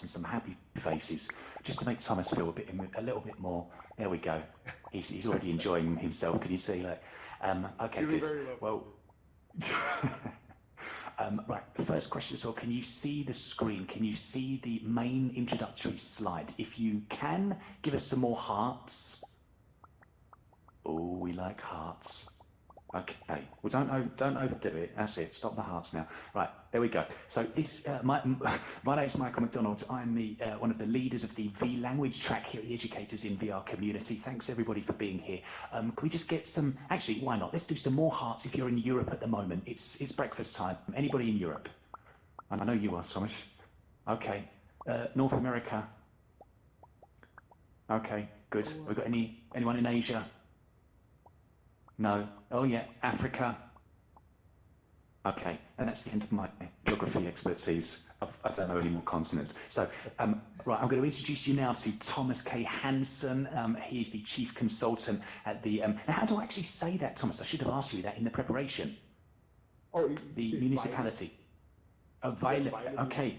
and some happy faces, just to make Thomas feel a little bit more. There we go. He's already enjoying himself. Can you see that? Okay, Feeling good. very lovely. Well, right. The first question is, well, can you see the screen? Can you see the main introductory slide? If you can, give us some more hearts. Oh, we like hearts. Okay, well, don't overdo it. That's it. Stop the hearts now. Right, there we go. So this, my name is Michael McDonald. I'm the one of the leaders of the V language track here at the Educators in VR community. Thanks everybody for being here. Can we just get some? Actually, why not? Let's do some more hearts if you're in Europe at the moment. It's breakfast time. Anybody in Europe? I know you are, Thomas. Okay, North America. Okay, good. We've got anyone in Asia? No. Oh yeah, Africa. Okay, and that's the end of my geography expertise. I don't know any more consonants. So, right, I'm going to introduce you now to Thomas K. Hansen. He is the Chief Consultant at the... now, how do I actually say that, Thomas? I should have asked you that in the preparation. Oh, the municipality. Vejle. Okay.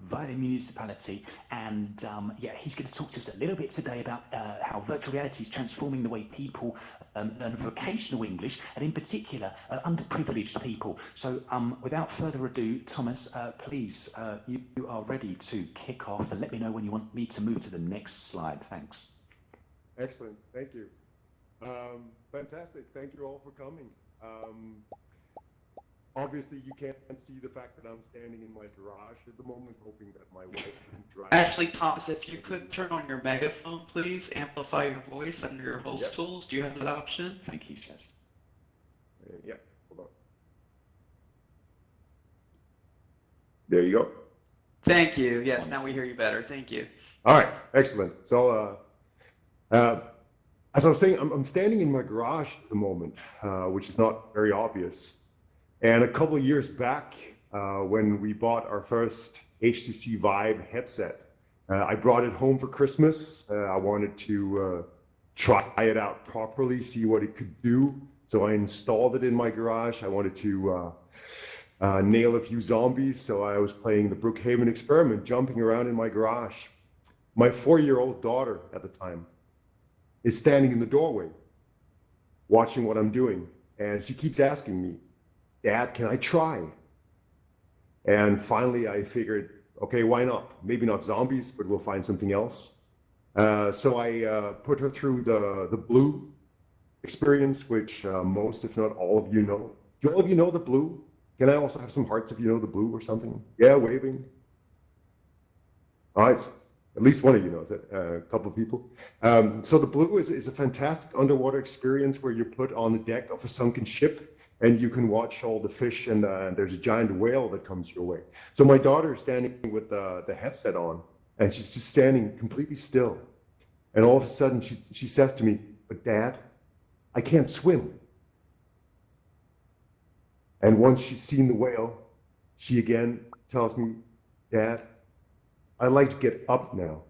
Vejle Municipality, and yeah, he's going to talk to us a little bit today about how virtual reality is transforming the way people learn vocational English, and in particular, underprivileged people. So without further ado, Thomas, please, you are ready to kick off, and let me know when you want me to move to the next slide. Thanks. Excellent, thank you. Fantastic, thank you all for coming. Obviously, you can't see the fact that I'm standing in my garage at the moment, hoping that my wife isn't driving. Actually, Thomas, if you could turn on your megaphone, please, amplify your voice under your host tools. Do you have that option? Thank you, Chaz. Yeah, hold on. There you go. Thank you. Yes, now we hear you better. Thank you. All right, excellent. So, as I was saying, I'm standing in my garage at the moment, which is not very obvious. And a couple of years back, when we bought our first HTC Vive headset, I brought it home for Christmas. I wanted to try it out properly, see what it could do. So I installed it in my garage. I wanted to nail a few zombies. So I was playing the Brookhaven experiment, jumping around in my garage. My 4-year-old daughter at the time is standing in the doorway, watching what I'm doing. And she keeps asking me, "Dad, can I try?" And finally I figured, okay, why not? Maybe not zombies, but we'll find something else. So I put her through the Blue experience, which most, if not all of you know. Do all of you know the Blue? Can I also have some hearts if you know the Blue or something? Yeah, waving. All right, at least one of you knows it, a couple of people. So the Blue is a fantastic underwater experience where you're put on the deck of a sunken ship, and you can watch all the fish, and there's a giant whale that comes your way. So my daughter is standing with the headset on, and she's just standing completely still. And all of a sudden, she says to me, "But Dad, I can't swim." And once she's seen the whale, she again tells me, "Dad, I'd like to get up now."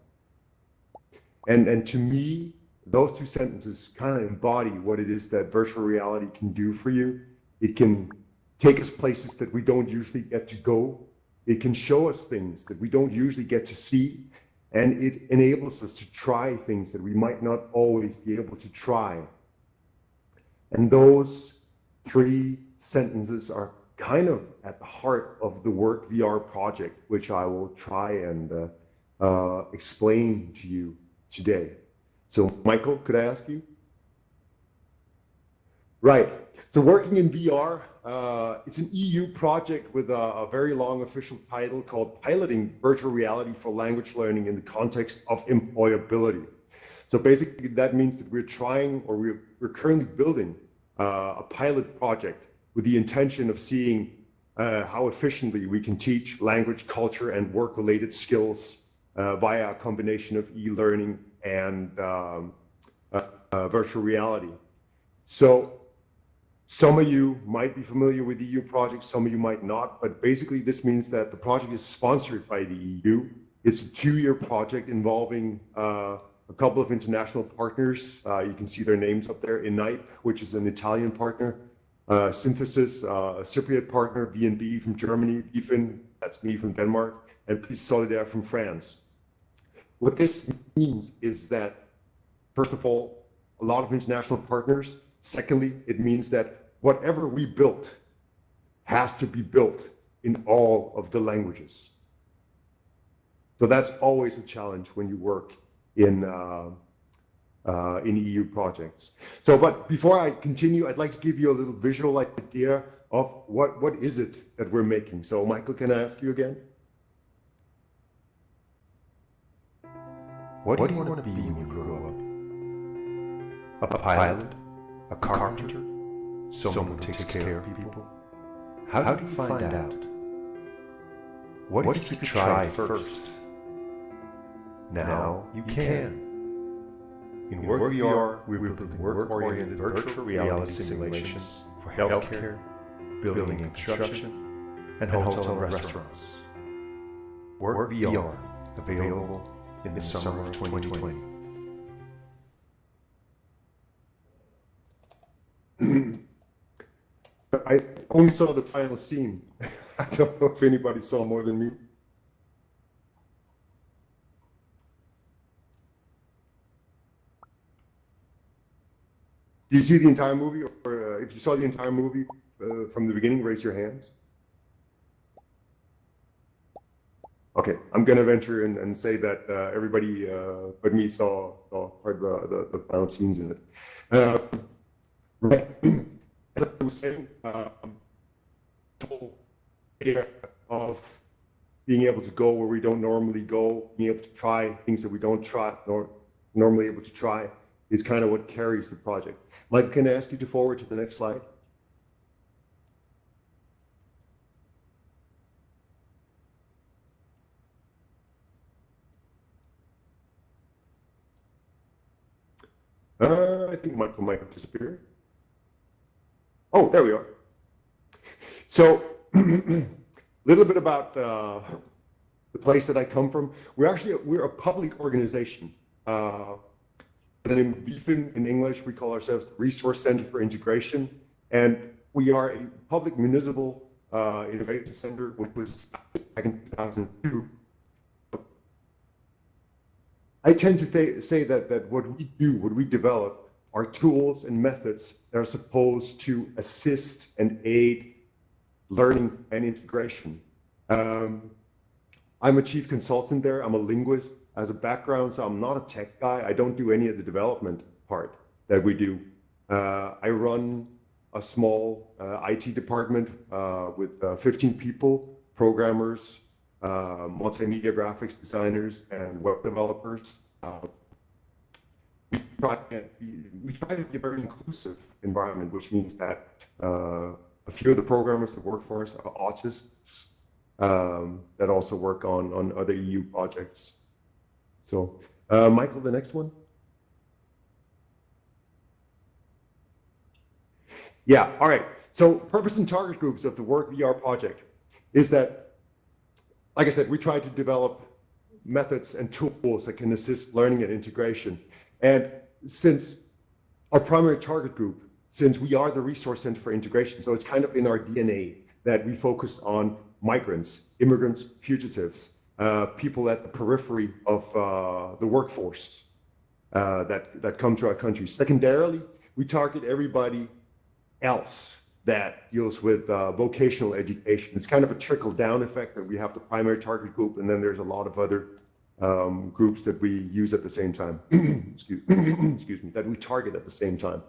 And to me, those two sentences kind of embody what it is that virtual reality can do for you. It can take us places that we don't usually get to go. It can show us things that we don't usually get to see. And it enables us to try things that we might not always be able to try. And those three sentences are kind of at the heart of the WorkVR project, which I will try and explain to you today. So Michael, could I ask you? Right, so working in VR, it's an EU project with a very long official title called Piloting Virtual Reality for Language Learning in the Context of Employability. So basically that means that we're trying, or we're currently building a pilot project with the intention of seeing how efficiently we can teach language, culture, and work-related skills via a combination of e-learning and virtual reality. So some of you might be familiar with the EU project, some of you might not, but basically this means that the project is sponsored by the EU. It's a 2-year project involving a couple of international partners. You can see their names up there. Inite, which is an Italian partner, Synthesis, a Cypriot partner, B&B from Germany, Vifin, that's me from Denmark, and Plus Solidaire from France. What this means is that, first of all, a lot of international partners. Secondly, it means that whatever we built has to be built in all of the languages. So that's always a challenge when you work in EU projects. So, but before I continue, I'd like to give you a little visual idea of what is it that we're making. So, Michael, can I ask you again? What do you want to be when you grow up? A pilot? A carpenter? Someone who takes care of people? How do you find out? What if you could try first? Now you can. In WorkVR, we're building work-oriented virtual reality simulations for healthcare, building and construction, and hotels and restaurants. WorkVR, available in the summer of 2020. I only saw the final scene. I don't know if anybody saw more than me. Do you see the entire movie? Or if you saw the entire movie from the beginning, raise your hands. Okay, I'm going to venture and say that everybody but me saw part of the final scenes in it. Right. As I was saying, the whole idea of being able to go where we don't normally go, being able to try things that we don't try, nor normally able to try, is kind of what carries the project. Mike, can I ask you to forward to the next slide? I think Michael might have disappeared. Oh, there we are. So, a little bit about the place that I come from. We're a public organization. And in Vifin, in English, we call ourselves the Resource Center for Integration, and we are a public municipal innovation center, which was established back in 2002. I tend to say that what we do, what we develop, are tools and methods that are supposed to assist and aid learning and integration. I'm a chief consultant there. I'm a linguist as a background, so I'm not a tech guy. I don't do any of the development part that we do. I run a small IT department with 15 people, programmers, multimedia graphics designers, and web developers. We try to be a very inclusive environment, which means that a few of the programmers that work for us are autists that also work on other EU projects. So, Michael, the next one. Yeah, all right. So, purpose and target groups of the WorkVR project is that, like I said, we try to develop methods and tools that can assist learning and integration. And since our primary target group, since we are the Resource Center for Integration, so it's kind of in our DNA that we focus on migrants, immigrants, fugitives, people at the periphery of the workforce that come to our country. Secondarily, we target everybody else that deals with vocational education. It's kind of a trickle-down effect that we have the primary target group, and then there's a lot of other groups that we use at the same time. excuse me, that we target at the same time.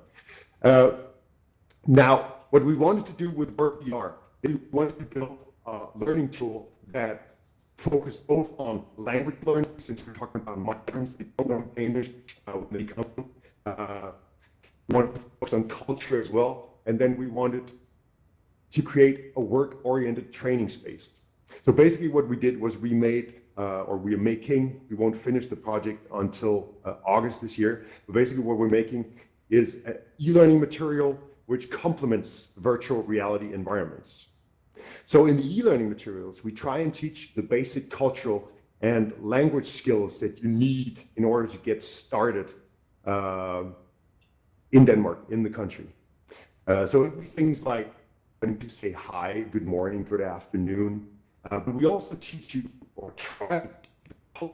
Now, what we wanted to do with WorkVR, we wanted to build a learning tool that focused both on language learning, since we're talking about migrants, they don't know English when they come. We wanted to focus on culture as well, and then we wanted to create a work-oriented training space. So basically what we did was we made, we are making, we won't finish the project until August this year, but basically what we're making is an e-learning material which complements virtual reality environments. So in the e-learning materials, we try and teach the basic cultural and language skills that you need in order to get started in Denmark, in the country. So things like when you say hi, good morning, good afternoon, but we also teach you or try to